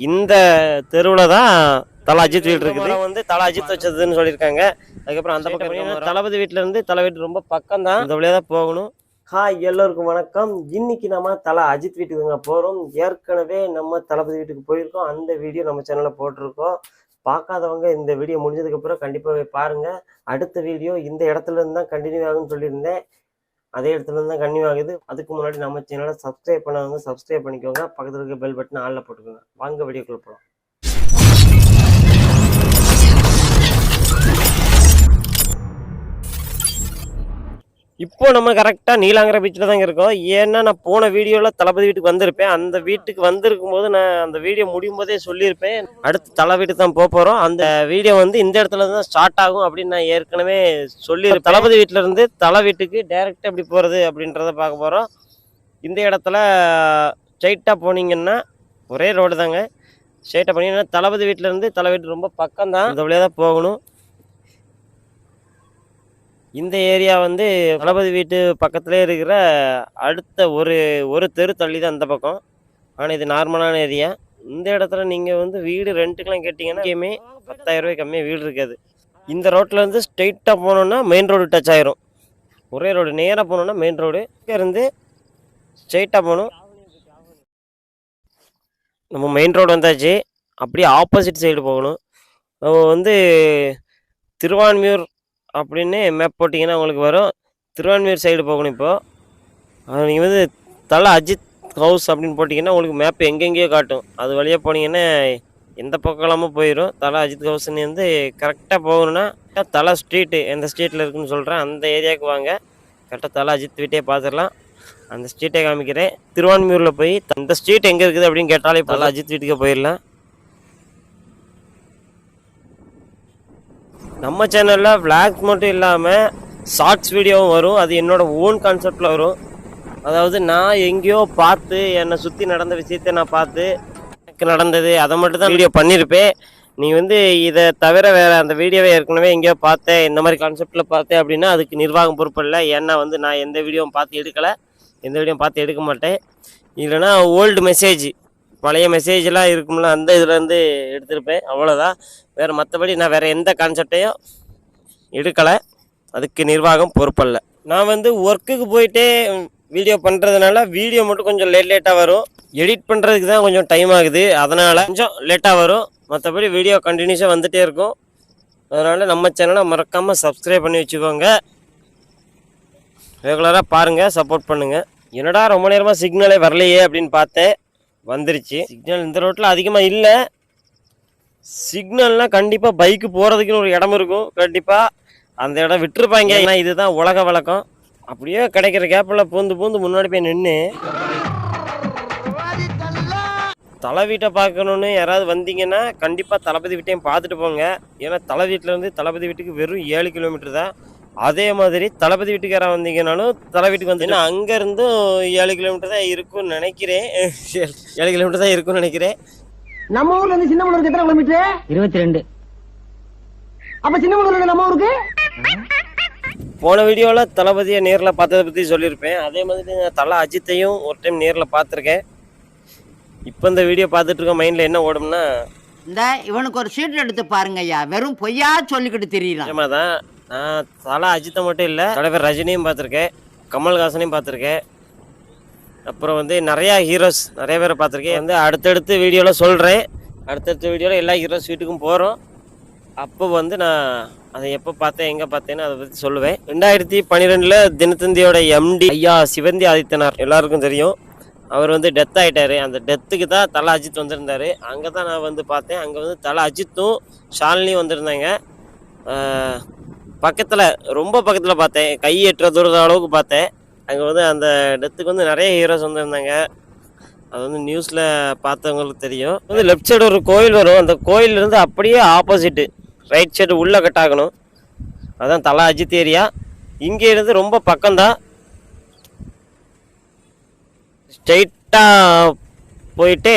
இந்த தெருவில் தான் தலை அஜித் வீடு இருக்குது. வந்து தலை அஜித் வச்சதுன்னு சொல்லியிருக்காங்க. அதுக்கப்புறம் அந்த பக்கம் தளபதி வீட்டில இருந்து தலை வீட்டு ரொம்ப பக்கம் தான், இந்த வழியாக தான் போகணும். ஹாய், எல்லோருக்கும் வணக்கம். இன்னைக்கு நம்ம தலை அஜித் வீட்டுக்குங்க போகிறோம். ஏற்கனவே நம்ம தளபதி வீட்டுக்கு போயிருக்கோம். அந்த வீடியோ நம்ம சேனலில் போட்டிருக்கோம். பார்க்காதவங்க இந்த வீடியோ முடிஞ்சதுக்கப்புறம் கண்டிப்பாக பாருங்கள். அடுத்த வீடியோ இந்த இடத்துல இருந்து தான் கண்டினியூ ஆகுன்னு சொல்லியிருந்தேன். அதே இடத்துல இருந்து தான் கண்டினியூ ஆகுது. அதுக்கு முன்னாடி நம்ம சேனலை சப்ஸ்கிரைப் பண்ணாதவங்க சப்ஸ்கிரைப் பண்ணிக்கோங்க. பக்கத்தில் இருக்க பெல் பட்டன் ஆளில் போட்டுக்கோங்க. வாங்க வீடியோக்குள்ள போகலாம். இப்போ நம்ம கரெக்டாக நீலாங்கரை பீச்சில் தாங்க இருக்கோம். ஏன்னா நான் போன வீடியோவில் தளபதி வீட்டுக்கு வந்திருப்பேன். அந்த வீட்டுக்கு வந்திருக்கும் போது நான் அந்த வீடியோ முடியும் போதே சொல்லியிருப்பேன், அடுத்து தலை வீட்டுக்கு தான் போகிறோம். அந்த வீடியோ வந்து இந்த இடத்துல தான் ஸ்டார்ட் ஆகும் அப்படின்னு நான் ஏற்கனவே சொல்லியிருப்பேன். தளபதி வீட்டில் இருந்து தலை வீட்டுக்கு டைரெக்டாக எப்படி போகிறது அப்படின்றத பார்க்க போகிறோம். இந்த இடத்துல ஸ்ட்ரைட்டாக போனீங்கன்னா ஒரே ரோடு தாங்க. ஸ்ட்ரைட்டாக போனீங்கன்னா தளபதி வீட்டிலேருந்து தலை வீட்டு ரொம்ப பக்கம் தான், இந்த வழியாக தான் போகணும். இந்த ஏரியா வந்து தளபதி வீட்டு பக்கத்துலேயே இருக்கிற அடுத்த ஒரு தெரு தள்ளி தான் இந்த பக்கம். ஆனால் இது நார்மலான ஏரியா. இந்த இடத்துல நீங்கள் வந்து வீடு ரெண்ட்டுக்கெலாம் கேட்டிங்கன்னா எங்கேயுமே 10,000 ரூபாய் கம்மியாக வீடு இருக்காது. இந்த ரோட்டில் இருந்து ஸ்ட்ரெயிட்டாக போனோன்னா மெயின் ரோடு டச் ஆயிரும். ஒரே ரோடு நேராக போனோன்னா மெயின் ரோடு. இருந்து ஸ்ட்ரெயிட்டாக போகணும். நம்ம மெயின் ரோடு வந்தாச்சு. அப்படியே ஆப்போசிட் சைடு போகணும். நம்ம வந்து திருவான்மியூர் அப்படின்னு மேப் போட்டிங்கன்னா உங்களுக்கு வரும். திருவான்மியூர் சைடு போகணும். இப்போது நீங்கள் வந்து தலை அஜித் ஹவுஸ் அப்படின்னு போட்டிங்கன்னா உங்களுக்கு மேப் எங்கெங்கேயோ காட்டும். அது வழியாக போனீங்கன்னா எந்த பக்கலாமல் போயிடும். தலை அஜித் ஹவுஸ்ன்னு வந்து கரெக்டாக போகணுன்னா தலை ஸ்ட்ரீட்டு எந்த ஸ்ட்ரீட்டில் இருக்குதுன்னு சொல்கிறேன், அந்த ஏரியாவுக்கு வாங்க. கரெக்டாக தலை அஜித் வீட்டே பார்த்துடலாம். அந்த ஸ்ட்ரீட்டை காமிக்கிறேன். திருவான்மியூரில் போய் இந்த ஸ்ட்ரீட் எங்கே இருக்குது அப்படின்னு கேட்டாலே தலை அஜித் வீட்டுக்கு போயிடலாம். நம்ம சேனலில் விளாக் மட்டும் இல்லாமல் ஷார்ட்ஸ் வீடியோவும் வரும். அது என்னோடய ஓன் கான்செப்டில் வரும். அதாவது நான் எங்கேயோ பார்த்து என்னை சுற்றி நடந்த விஷயத்தை நான் பார்த்து எனக்கு நடந்தது அதை மட்டும் தான் வீடியோ பண்ணியிருப்பேன். நீ வந்து இதை தவிர வேறு அந்த வீடியோவை ஏற்கனவே எங்கேயோ பார்த்தேன், இந்த மாதிரி கான்செப்டில் பார்த்தேன் அப்படின்னா அதுக்கு நிர்வாகம் பொறுப்பு இல்லை. ஏன்னா வந்து நான் எந்த வீடியோவும் பார்த்து எடுக்கலை, எந்த வீடியோவும் பார்த்து எடுக்க மாட்டேன். இல்லைனா ஓல்டு மெசேஜ், பழைய மெசேஜெலாம் இருக்கும்ல, அந்த இதுலேருந்து எடுத்திருப்பேன், அவ்வளோதான். வேறு மற்றபடி நான் வேறு எந்த கான்செப்டையும் எடுக்கலை. அதுக்கு நிர்வாகம் பொறுப்பல்ல. நான் வந்து ஒர்க்குக்கு போயிட்டே வீடியோ பண்ணுறதுனால வீடியோ மட்டும் கொஞ்சம் லேட்டாக வரும். எடிட் பண்ணுறதுக்கு தான் கொஞ்சம் டைம் ஆகுது, அதனால் கொஞ்சம் லேட்டாக வரும். மற்றபடி வீடியோ கண்டினியூஸாக வந்துகிட்டே இருக்கும். அதனால் நம்ம சேனலை மறக்காமல் சப்ஸ்கிரைப் பண்ணி வச்சுக்கோங்க. ரெகுலராக பாருங்கள், சப்போர்ட் பண்ணுங்கள். என்னடா ரொம்ப நேரமாக சிக்னலே வரலையே அப்படின்னு பார்த்தேன், வந்துருச்சு. சிக்னல் இந்த ரோட்டில் அதிகமாக இல்லை. சிக்னல்னால் கண்டிப்பாக பைக்கு போகிறதுக்குன்னு ஒரு இடம் இருக்கும். கண்டிப்பாக அந்த இடம் விட்டுருப்பாங்க. ஏன்னா இதுதான் உலக வழக்கம். அப்படியே கிடைக்கிற கேப்பில் பூந்து முன்னாடி போய் நின்று தலை வீட்டை பார்க்கணுன்னு யாராவது வந்தீங்கன்னா கண்டிப்பாக தளபதி வீட்டையும் பார்த்துட்டு போங்க. ஏன்னா தலை வீட்டிலேருந்து தளபதி வீட்டுக்கு வெறும் 7 கிலோமீட்டர் தான். அதே மாதிரி தளபதி வீட்டுக்கு யாராவது வந்தீங்கன்னாலும் தலை வீட்டுக்கு வந்தீங்கன்னா அங்கேருந்தும் 7 கிலோமீட்டர் தான் இருக்கும்னு நினைக்கிறேன். 7 கிலோமீட்டர் தான் இருக்கும்னு நினைக்கிறேன். நம்ம ஊர்ல இருந்து சின்னமனூருக்கு எத்தனை கிலோமீட்டர்? 22. அப்ப சின்னமனூர்ல நம்ம ஊருக்கு போன வீடியோவில் தளபதியை நேரில் பார்த்ததை பற்றி சொல்லியிருப்பேன். அதே மாதிரி நான் தலை அஜித்தையும் ஒரு டைம் நேரில் பார்த்துருக்கேன். இப்போ இந்த வீடியோ பார்த்துட்டு இருக்க மைண்டில் என்ன ஓடும்னா, இந்த இவனுக்கு ஒரு சீட் எடுத்து பாருங்க ஐயா, வெறும் பொய்யா சொல்லிக்கிட்டு தெரியலாம். நிஜமாக தான். நான் தலை அஜித்தை மட்டும் இல்லை, தலைவர் ரஜினியும் பார்த்துருக்கேன், கமல்ஹாசனையும் பார்த்துருக்கேன். அப்புறம் வந்து நிறையா ஹீரோஸ் நிறைய பேரை பார்த்துருக்கேன். வந்து அடுத்தடுத்த வீடியோவில் சொல்கிறேன். அடுத்தடுத்த வீடியோவில் எல்லா ஹீரோஸ் வீட்டுக்கும் போகிறோம். அப்போ வந்து நான் அதை எப்போ பார்த்தேன் எங்கே பார்த்தேன்னு அதை பற்றி சொல்லுவேன். 2012 தினத்தந்தியோட MD ஐயா சிவந்தி ஆதித்தனார் எல்லாருக்கும் தெரியும். அவர் வந்து டெத் ஆகிட்டார். அந்த டெத்துக்கு தான் தலை அஜித் வந்திருந்தார். அங்கே தான் நான் வந்து பார்த்தேன். அங்கே வந்து தலை அஜித்தும் ஷாலினியும் வந்திருந்தாங்க. பக்கத்தில் ரொம்ப பக்கத்தில் பார்த்தேன், கை எட்டுற தூர அளவுக்கு பார்த்தேன். அங்கே வந்து அந்த டெத்துக்கு வந்து நிறைய ஹீரோஸ் வந்திருந்தாங்க. அது வந்து நியூஸில் பார்த்தவங்களுக்கு தெரியும். வந்து லெஃப்ட் சைடு ஒரு கோயில் வரும். அந்த கோயிலிருந்து அப்படியே ஆப்போசிட்டு ரைட் சைடு உள்ளே கட்டாகணும். அதுதான் தலை அஜித் ஏரியா. இங்கே இருந்து ரொம்ப பக்கம்தான். ஸ்ட்ரெயிட்டாக போயிட்டு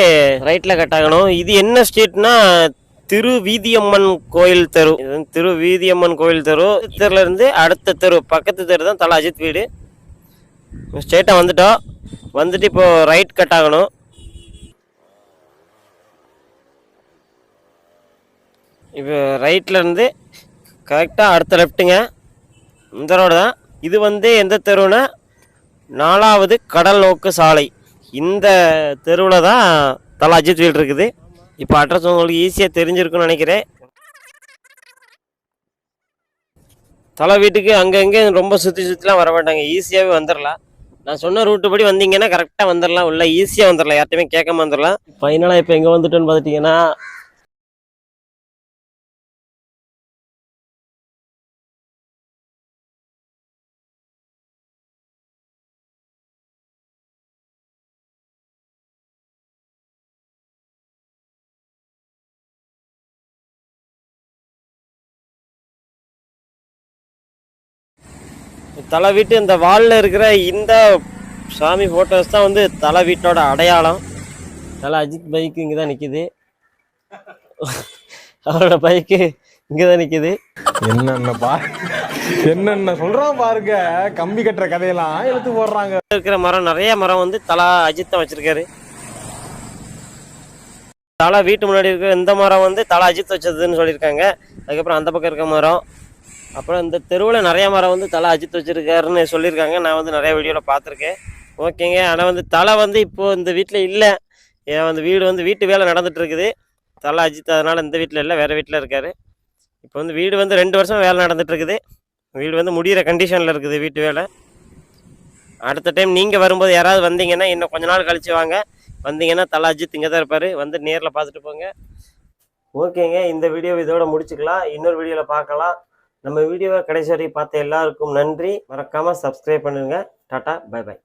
ரைட்டில் கட்டாகணும். இது என்ன ஸ்ட்ரீட்னா திரு வீதியம்மன் கோயில் தெரு. இது திரு வீதியம்மன் கோயில் தெரு. தெருலேருந்து அடுத்த தெரு பக்கத்து தெரு தான் தலை அஜித் வீடு. ஸ்ட்ரெயிட்டாக வந்துட்டோம். வந்துட்டு இப்போது ரைட் கட் ஆகணும். இப்போ ரைட்லேருந்து கரெக்டாக அடுத்த லெஃப்ட்டுங்க, இந்த ரோடு தான். இது வந்து எந்த தெருவுனா 4வது கடல் நோக்கு சாலை. இந்த தெருவில் தான் தல அஜித் வீடு இருக்குது. இப்போ அட்ரஸ் உங்களுக்கு ஈஸியாக தெரிஞ்சிருக்குன்னு நினைக்கிறேன். தலை வீட்டுக்கு அங்கங்கே ரொம்ப சுற்றிலாம் வர மாட்டாங்க, ஈஸியாகவே வந்துடலாம். நான் சொன்ன ரூட்டு படி வந்தீங்கன்னா கரெக்டாக வந்துடலாம், உள்ள ஈஸியாக வந்துடலாம், யார்ட்டையுமே கேட்காம வந்துடலாம். ஃபைனலாக இப்போ எங்கே வந்துட்டோன்னு பார்த்துட்டிங்கன்னா தலை வீட்டு இந்த வாலில் இருக்கிற இந்த சாமி ஃபோட்டோஸ் தான் வந்து தலை வீட்டோட அடையாளம். தலை அஜித் பைக்கு இங்கே தான் நிற்கிது, அவரோட பைக்கு இங்கே தான் நிற்கிது. என்னென்ன சொல்றான் பாருங்க, கம்பி கட்டுற கதையெல்லாம் எடுத்து போடுறாங்க. இருக்கிற மரம் நிறைய மரம் வந்து தலை அஜித் தான் வச்சிருக்காரு. தலை வீட்டு முன்னாடி இருக்கிற இந்த மரம் வந்து தலை அஜித் வச்சதுன்னு சொல்லியிருக்காங்க. அதுக்கப்புறம் அந்த பக்கம் இருக்க மரம், அப்புறம் இந்த தெருவில் நிறைய மரம் வந்து தலை அஜித் வச்சுருக்காருன்னு சொல்லியிருக்காங்க. நான் வந்து நிறைய வீடியோவில் பார்த்துருக்கேன். ஓகேங்க. ஆனால் வந்து தலை வந்து இப்போது இந்த வீட்டில் இல்லை, ஏன் வந்து வீட்டு வேலை நடந்துகிட்டு இருக்குது. தலை அஜித் அதனால் இந்த வீட்டில் இல்லை, வேறு வீட்டில் இருக்கார். இப்போ வந்து வீடு வந்து 2 வருஷம் வேலை நடந்துகிட்ருக்குது. வீடு வந்து முடிகிற கண்டிஷனில் இருக்குது வீட்டு வேலை. அடுத்த டைம் நீங்கள் வரும்போது யாராவது வந்தீங்கன்னா இன்னும் கொஞ்ச நாள் கழிச்சு வாங்க. வந்தீங்கன்னா தலை அஜித் இங்கே தான் இருப்பார், வந்து நேரில் பார்த்துட்டு போங்க. ஓகேங்க, இந்த வீடியோ இதோட முடிச்சுக்கலாம். இன்னொரு வீடியோவில் பார்க்கலாம். நம்ம வீடியோவை கடைசி வரை பார்த்த எல்லாருக்கும் நன்றி. மறக்காமல் சப்ஸ்கிரைப் பண்ணுங்கள். டாட்டா, பை பை.